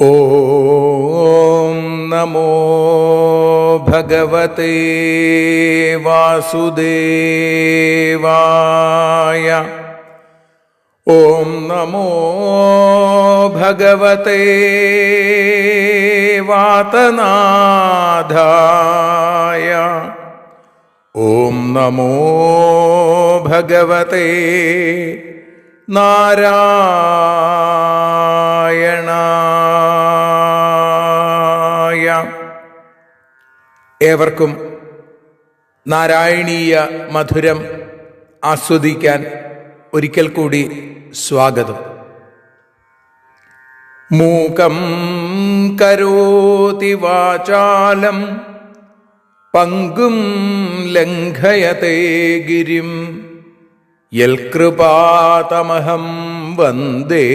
ഓം നമോ ഭഗവതേ വാസുദേവായ. ഓം നമോ ഭഗവതേ വാതനാഥായ. ഓം നമോ ഭഗവതേ നാരായണായ. ഏവർക്കും നാരായണീയ മധുരം ആസ്വദിക്കാൻ ഒരിക്കൽ കൂടി സ്വാഗതം. മൂകം കരോതി വാചാലം പങ്കും ലംഘയതേ ഗിരിം യൽകൃപാതമഹം വന്ദേ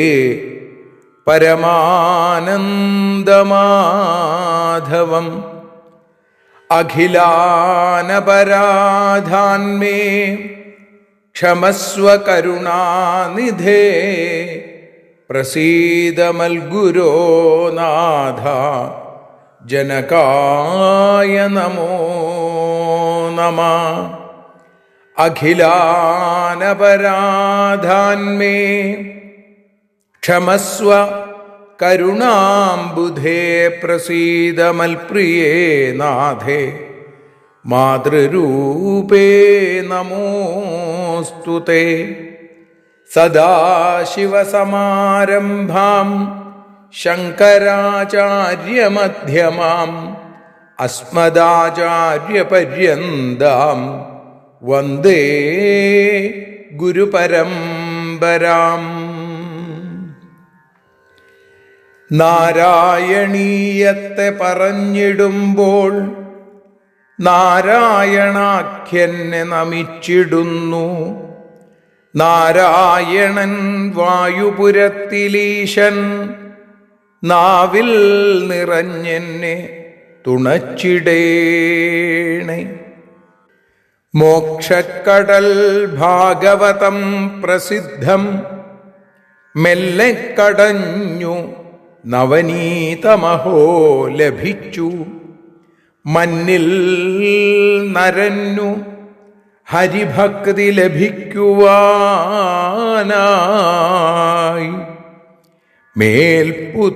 പരമാനന്ദമാധവം. അഖിലാനപരാധാന്മേ ക്ഷമസ്വ കരുണാനിധേ പ്രസീദ മൽഗുരോ നാഥ ജനകായ നമോ നമഃ. അഖിലാനപരാധാന്മേ ക്ഷമസ്വ കരുണാംബുധേ പ്രസീദ മൽപ്രിയേ നാഥേ മാതൃരൂപേ നമോസ്തുതേ. സദാശിവസമാരംഭാം ശങ്കരാചാര്യമധ്യമാം അസ്മദാചാര്യപര്യന്താം വന്ദേ ഗുരുപരമ്പരാം. നാരായണീയത്തെ പറഞ്ഞിടുമ്പോൾ നാരായണാഖ്യനെ നമിച്ചിടുന്നു. നാരായണൻ വായുപുരത്തിലീശൻ നാവിൽ നിറഞ്ഞെന്നെ തുണച്ചിടേണേ. മോക്ഷക്കടൽ ഭാഗവതം പ്രസിദ്ധം മെല്ലെ കടഞ്ഞു നവനീതമഹോ ലഭിച്ചു. മന്നിൽ നരന്നു ഹരിഭക്തി ലഭിക്കുവാനായി മേൽപുത്തുരേക്ക്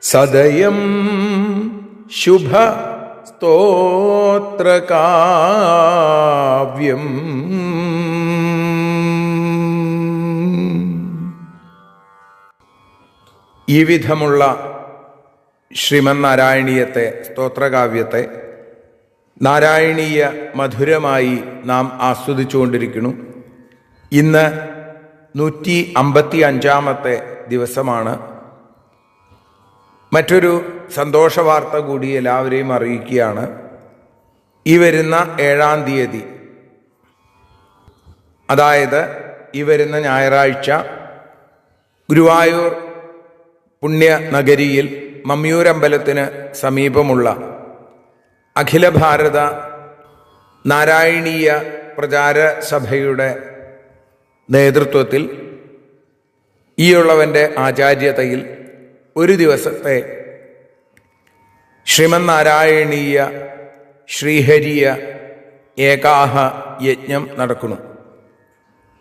സദയം ശുഭ സ്തോത്രകാവ്യം. ഈ വിധമുള്ള ശ്രീമന്നാരായണീയത്തെ സ്തോത്രകാവ്യത്തെ നാരായണീയ മധുരമായി നാം ആസ്വദിച്ചുകൊണ്ടിരിക്കുന്നു. ഇന്ന് 155 ദിവസമാണ്. മറ്റൊരു സന്തോഷവാർത്ത കൂടി എല്ലാവരെയും അറിയിക്കുകയാണ്. ഈ വരുന്ന 7-ാം തീയതി, അതായത് ഈ വരുന്ന ഞായറാഴ്ച, ഗുരുവായൂർ പുണ്യനഗരിയിൽ മമ്മിയൂരമ്പലത്തിന് സമീപമുള്ള അഖില ഭാരത നാരായണീയ പ്രചാര സഭയുടെ നേതൃത്വത്തിൽ ഈയുള്ളവൻ്റെ ആചാര്യതയിൽ ഒരു ദിവസത്തെ ശ്രീമന്നാരായണീയ ശ്രീഹരിയ ഏകാഹ യജ്ഞം നടക്കുന്നു.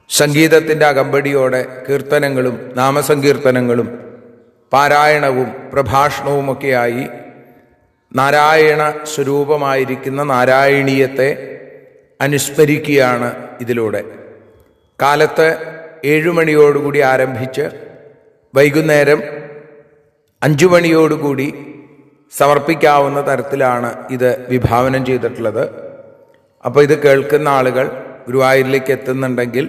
സംഗീതത്തിൻ്റെ അകമ്പടിയോടെ കീർത്തനങ്ങളും നാമസങ്കീർത്തനങ്ങളും പാരായണവും പ്രഭാഷണവുമൊക്കെയായി നാരായണ സ്വരൂപമായിരിക്കുന്ന നാരായണീയത്തെ അനുസ്മരിക്കുകയാണ് ഇതിലൂടെ. കാലത്ത് 7 മണിയോടുകൂടി ആരംഭിച്ച് വൈകുന്നേരം 5 മണിയോടുകൂടി സമർപ്പിക്കാവുന്ന തരത്തിലാണ് ഇത് വിഭാവനം ചെയ്തിട്ടുള്ളത്. അപ്പോൾ ഇത് കേൾക്കുന്ന ആളുകൾ ഗുരുവായൂരിലേക്ക് എത്തുന്നുണ്ടെങ്കിൽ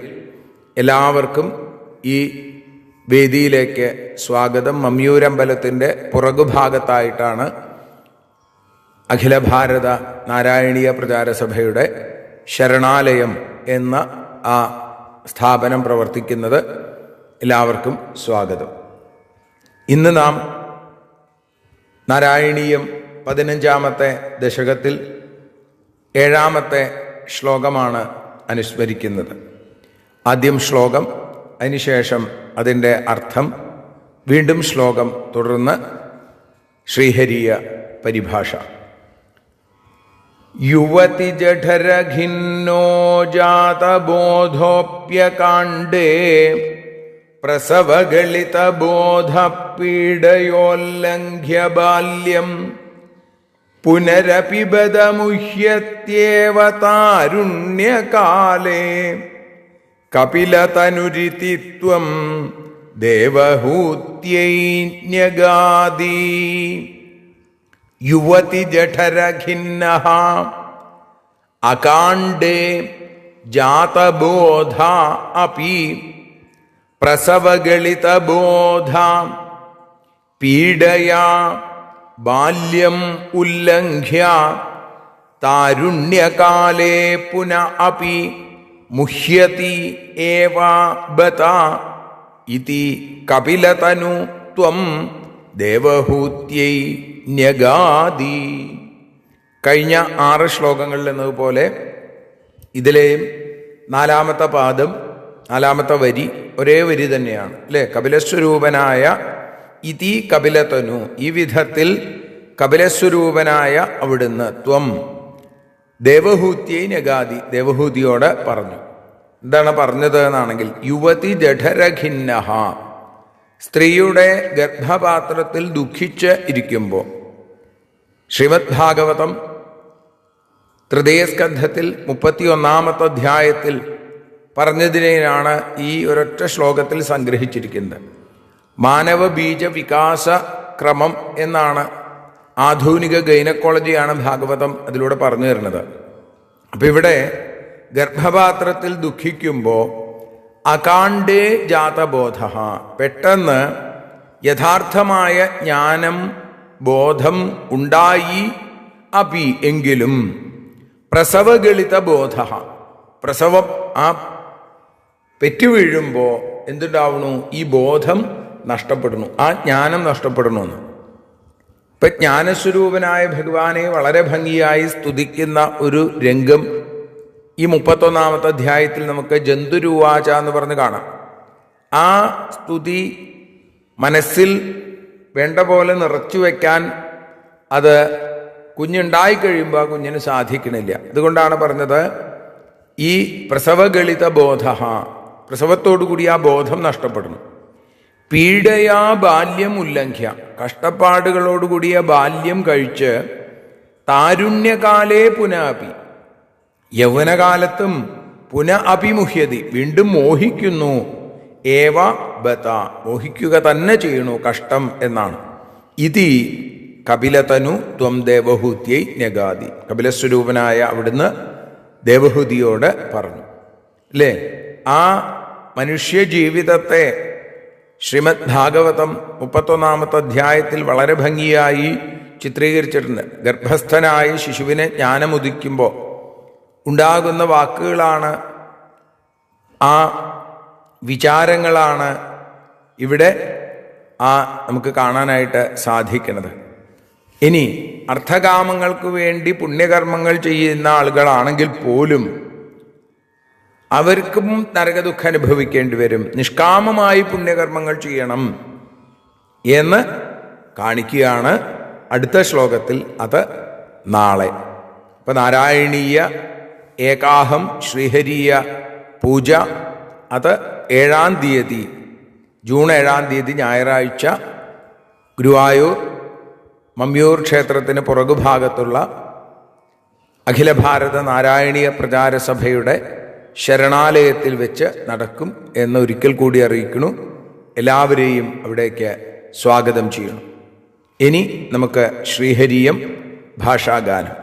എല്ലാവർക്കും ഈ വേദിയിലേക്ക് സ്വാഗതം. മമ്മിയൂരമ്പലത്തിൻ്റെ പുറകുഭാഗത്തായിട്ടാണ് അഖില ഭാരത നാരായണീയ പ്രചാരസഭയുടെ ശരണാലയം എന്ന ആ സ്ഥാപനം പ്രവർത്തിക്കുന്നത്. എല്ലാവർക്കും സ്വാഗതം. ഇന്ന് നാം നാരായണീയം 15-ാമത്തെ ദശകത്തിൽ 7-ാമത്തെ ശ്ലോകമാണ് അനുസ്മരിക്കുന്നത്. ആദ്യം ശ്ലോകം, അതിനുശേഷം അതിൻ്റെ അർത്ഥം, വീണ്ടും ശ്ലോകം തുടർന്ന് ശ്രീഹരിയ പരിഭാഷ. യുവതി ജഠരഖിന്നോ ജാതബോധോപ്യകാണ്ഡേ പ്രസവഗളിതബോധപീഡയോല്ലംഘ്യ ബാല്യം പുനരപിബദമുഹ്യത്യേവ താരുണ്യകാലേ കപിലതനുരിതി ത്വം ദേവഹൂത്യൈ ന്യഗാദി. യുവതി ജഠരഖിന്നഃ അകാണ്ഡേ ജാതബോധ അപി പ്രസവഗളിതബോധ പീഡയാ ബാല്യം ഉല്ലംഘ്യ താരുണ്യകാലേ പുനഃ അപി മുഹ്യതി ഏവ ബത ഇതി കപിലതനു ത്വം ദേവഹൂത്യൈ ന്യഗാദി. കഴിഞ്ഞ 6 ശ്ലോകങ്ങളിൽ എന്നതുപോലെ ഇതിലെയും 4-ാമത്തെ പാദം 4-ാമത്തെ വരി ഒരേ വരി തന്നെയാണ് അല്ലേ? കപിലസ്വരൂപനായ ഇതി കപിലതനു, ഈ വിധത്തിൽ കപിലസ്വരൂപനായ അവിടുന്ന് ത്വം ദേവഹൂത്യൈ ന്യഗാദി, ദേവഹൂതിയോട് പറഞ്ഞു. എന്താണ് പറഞ്ഞത് എന്നാണെങ്കിൽ, യുവതി ജഠരഖിന്നഃ, സ്ത്രീയുടെ ഗർഭപാത്രത്തിൽ ദുഃഖിച്ച് ഇരിക്കുമ്പോൾ, ശ്രീമദ് ഭാഗവതം തൃതീയസ്കന്ധത്തിൽ 31-ാമത്തെ അധ്യായത്തിൽ പറഞ്ഞതിനെയാണ് ഈ ഒരൊറ്റ ശ്ലോകത്തിൽ സംഗ്രഹിച്ചിരിക്കുന്നത്. മാനവ ബീജ വികാസ ക്രമം എന്നാണ്, ആധുനിക ഗൈനക്കോളജിയാണ് ഭാഗവതം അതിലൂടെ പറഞ്ഞു തരുന്നത്. അപ്പം ഇവിടെ ഗർഭപാത്രത്തിൽ ദുഃഖിക്കുമ്പോൾ അകാണ്ഡേ ജാതബോധ, പെട്ടെന്ന് യഥാർത്ഥമായ ജ്ഞാനം ബോധം ഉണ്ടായി, അപി എങ്കിലും പ്രസവഗളിത ബോധ, പ്രസവം ആ പെറ്റുവീഴുമ്പോൾ എന്തുണ്ടാവണു? ഈ ബോധം നഷ്ടപ്പെടുന്നു, ആ ജ്ഞാനം നഷ്ടപ്പെടണമെന്ന്. ഇപ്പൊ ജ്ഞാനസ്വരൂപനായ ഭഗവാനെ വളരെ ഭംഗിയായി സ്തുതിക്കുന്ന ഒരു രംഗം ഈ 31-ാമത്തെ അധ്യായത്തിൽ നമുക്ക് ജന്തുരുവാച എന്ന് പറഞ്ഞ് കാണാം. ആ സ്തുതി മനസ്സിൽ വേണ്ട പോലെ നിറച്ചു വയ്ക്കാൻ അത് കുഞ്ഞുണ്ടായി കഴിയുമ്പോൾ ആ കുഞ്ഞിന് സാധിക്കണില്ല. അതുകൊണ്ടാണ് പറഞ്ഞത് ഈ പ്രസവഗളിത ബോധ, പ്രസവത്തോടു കൂടി ആ ബോധം നഷ്ടപ്പെടുന്നു. പീഡയാ ബാല്യം ഉല്ലംഘ്യ, കഷ്ടപ്പാടുകളോടുകൂടിയ ബാല്യം കഴിച്ച് താരുണ്യകാലേ പുനഃപി, യൗവനകാലത്തും പുനഃ അഭിമുഹ്യതി, വീണ്ടും മോഹിക്കുന്നു. ഏവ ബത, മോഹിക്കുക തന്നെ ചെയ്യണു, കഷ്ടം എന്നാണ്. ഇതി കപിലതനു ത്വം ദേവഹൂത്യൈ ന്യഗാദി, കപിലസ്വരൂപനായ അവിടുന്ന് ദേവഹൂതിയോട് പറഞ്ഞു അല്ലേ? ആ മനുഷ്യ ജീവിതത്തെ ശ്രീമദ് ഭാഗവതം 31-ാമത്തെ അധ്യായത്തിൽ വളരെ ഭംഗിയായി ചിത്രീകരിച്ചിട്ടുണ്ട്. ഗർഭസ്ഥനായ ശിശുവിനെ ജ്ഞാനമുദിക്കുമ്പോൾ ഉണ്ടാകുന്ന വാക്കുകളാണ്, ആ വിചാരങ്ങളാണ് ഇവിടെ നമുക്ക് കാണാനായിട്ട് സാധിക്കുന്നത്. ഇനി അർത്ഥകാമങ്ങൾക്ക് വേണ്ടി പുണ്യകർമ്മങ്ങൾ ചെയ്യുന്ന ആളുകളാണെങ്കിൽ പോലും അവർക്കും നരകദുഃഖം അനുഭവിക്കേണ്ടി വരും. നിഷ്കാമമായി പുണ്യകർമ്മങ്ങൾ ചെയ്യണം എന്ന് കാണിക്കുകയാണ് അടുത്ത ശ്ലോകത്തിൽ. അത് നാളെ. ഇപ്പം നാരായണീയ ഏകാഹം ശ്രീഹരീയ പൂജ അത് 7-ാം തീയതി, ജൂൺ 7-ാം തീയതി ഞായറാഴ്ച ഗുരുവായൂർ മമ്മിയൂർ ക്ഷേത്രത്തിന് പുറകുഭാഗത്തുള്ള അഖില ഭാരത നാരായണീയ പ്രചാരസഭയുടെ ശരണാലയത്തിൽ വെച്ച് നടക്കും എന്ന് ഒരിക്കൽ കൂടി അറിയിക്കുന്നു. എല്ലാവരെയും അവിടേക്ക് സ്വാഗതം ചെയ്യണം. ഇനി നമുക്ക് ശ്രീഹരിയം ഭാഷാഗാനം.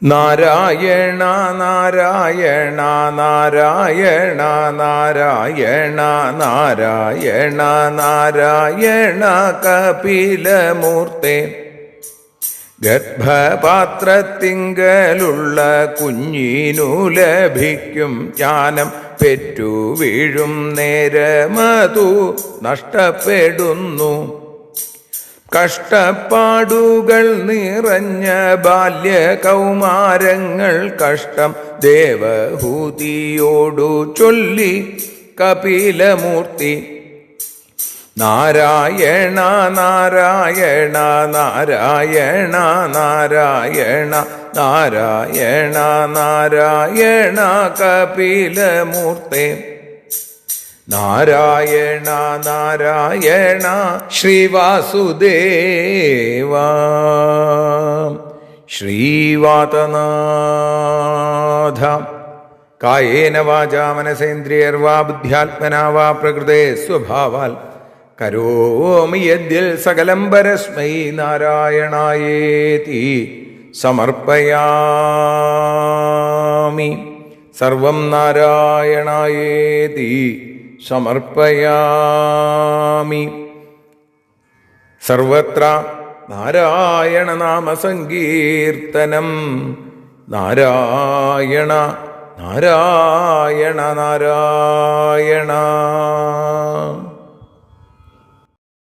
നാരായണ നാരായണ നാരായണ നാരായണ നാരായണ നാരായണ കപിലമൂർത്തേ, ഗർഭപാത്രത്തിങ്കലുള്ള കുഞ്ഞിനു ലഭിക്കും ജ്ഞാനം, പെറ്റു വീഴും നേരമതു നഷ്ടപ്പെടുന്നു. കഷ്ടപ്പാടുകൾ നിറഞ്ഞ ബാല്യ കൗമാരങ്ങൾ കഷ്ടം ദേവഹൂതിയോടു ചൊല്ലി കപിലമൂർത്തി, നാരായണ നാരായണ നാരായണ നാരായണ നാരായണ നാരായണ കപിലമൂർത്തേ നാരായണ നാരായണ ശ്രീവാസുദേവ ശ്രീവാതനാഥ കായേന വാചാ മനസേന്ദ്രിയർവാ ബുദ്ധ്യാത്മനാ വാ പ്രകൃതേ സ്വഭാവാൽ കരോമി യദ്യൽ സകലം പരസ്മൈ നാരായണായേതി സമർപ്പയാമി. സർവം നാരായണായേതി സമർപ്പയാമി. സർവത്ര നാരായണ നാമസങ്കീർത്തനം. നാരായണ നാരായണ നാരായണ.